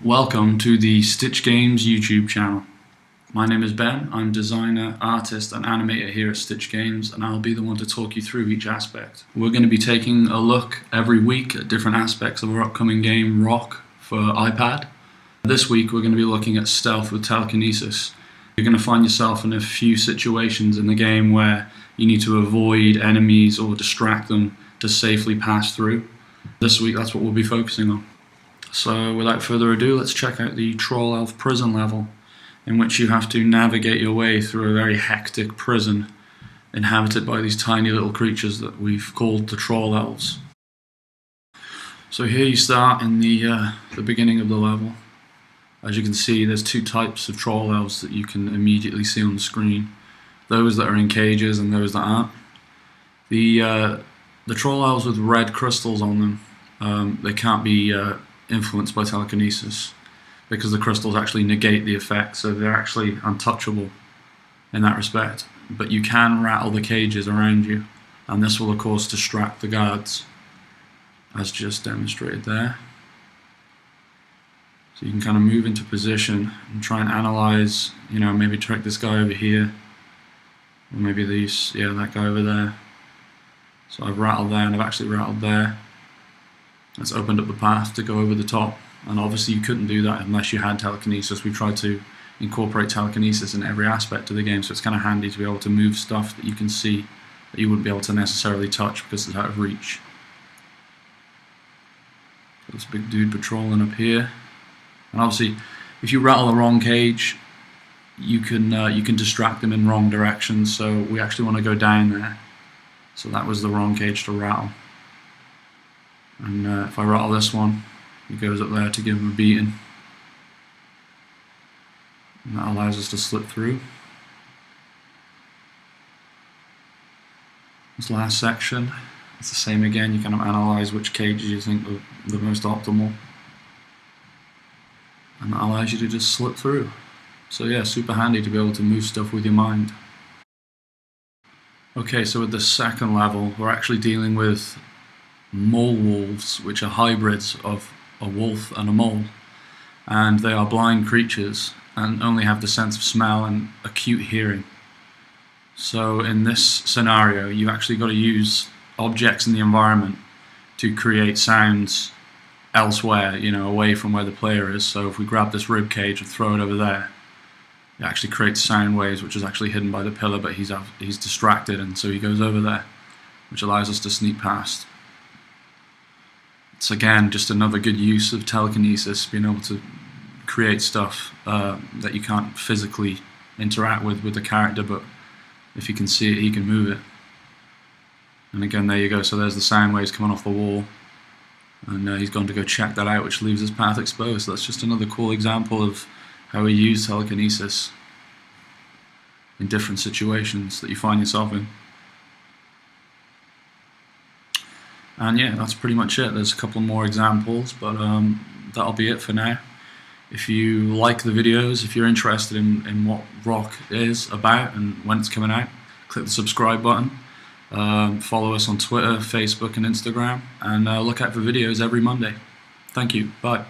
Welcome to the Stitch Games YouTube channel. My name is Ben. I'm designer, artist and animator here at Stitch Games, and I'll be the one to talk you through each aspect. We're going to be taking a look every week at different aspects of our upcoming game, Rock, for iPad. This week we're going to be looking at stealth with telekinesis. You're going to find yourself in a few situations in the game where you need to avoid enemies or distract them to safely pass through. This week that's what we'll be focusing on. So without further ado, let's check out the Troll Elf prison level, in which you have to navigate your way through a very hectic prison inhabited by these tiny little creatures that we've called the Troll Elves. So here you start in the beginning of the level. As you can see, there's two types of Troll Elves that you can immediately see on the screen. Those that are in cages and those that aren't. The Troll Elves with red crystals on them, they can't be influenced by telekinesis because the crystals actually negate the effect, so they're actually untouchable in that respect. But you can rattle the cages around you, and this will of course distract the guards, as just demonstrated there. So you can kind of move into position and try and analyze, maybe trick this guy over here, or maybe that guy over there. So I've rattled there and I've actually rattled there. It's opened up the path to go over the top, and obviously you couldn't do that unless you had telekinesis. We've tried to incorporate telekinesis in every aspect of the game, so it's kind of handy to be able to move stuff that you can see that you wouldn't be able to necessarily touch because it's out of reach. Got this big dude patrolling up here, and obviously if you rattle the wrong cage, you can distract them in wrong directions, so we actually want to go down there. So that was the wrong cage to rattle. And if I rattle this one, he goes up there to give him a beating. And that allows us to slip through. This last section, it's the same again. You kind of analyze which cages you think are the most optimal. And that allows you to just slip through. So yeah, super handy to be able to move stuff with your mind. Okay, so with the second level, we're actually dealing with mole wolves, which are hybrids of a wolf and a mole, and they are blind creatures and only have the sense of smell and acute hearing. So in this scenario, you've actually got to use objects in the environment to create sounds elsewhere, away from where the player is. So if we grab this rib cage and throw it over there, it actually creates sound waves, which is actually hidden by the pillar, but he's distracted, and so he goes over there, which allows us to sneak past. It's again just another good use of telekinesis, being able to create stuff that you can't physically interact with the character, but if you can see it, he can move it. And again, there you go, so there's the sound waves coming off the wall, and he's gone to go check that out, which leaves his path exposed. So that's just another cool example of how we use telekinesis in different situations that you find yourself in. And yeah, that's pretty much it. There's a couple more examples, but that'll be it for now. If you like the videos, if you're interested in what Rock is about and when it's coming out, click the subscribe button. Follow us on Twitter, Facebook and Instagram, and look out for videos every Monday. Thank you. Bye.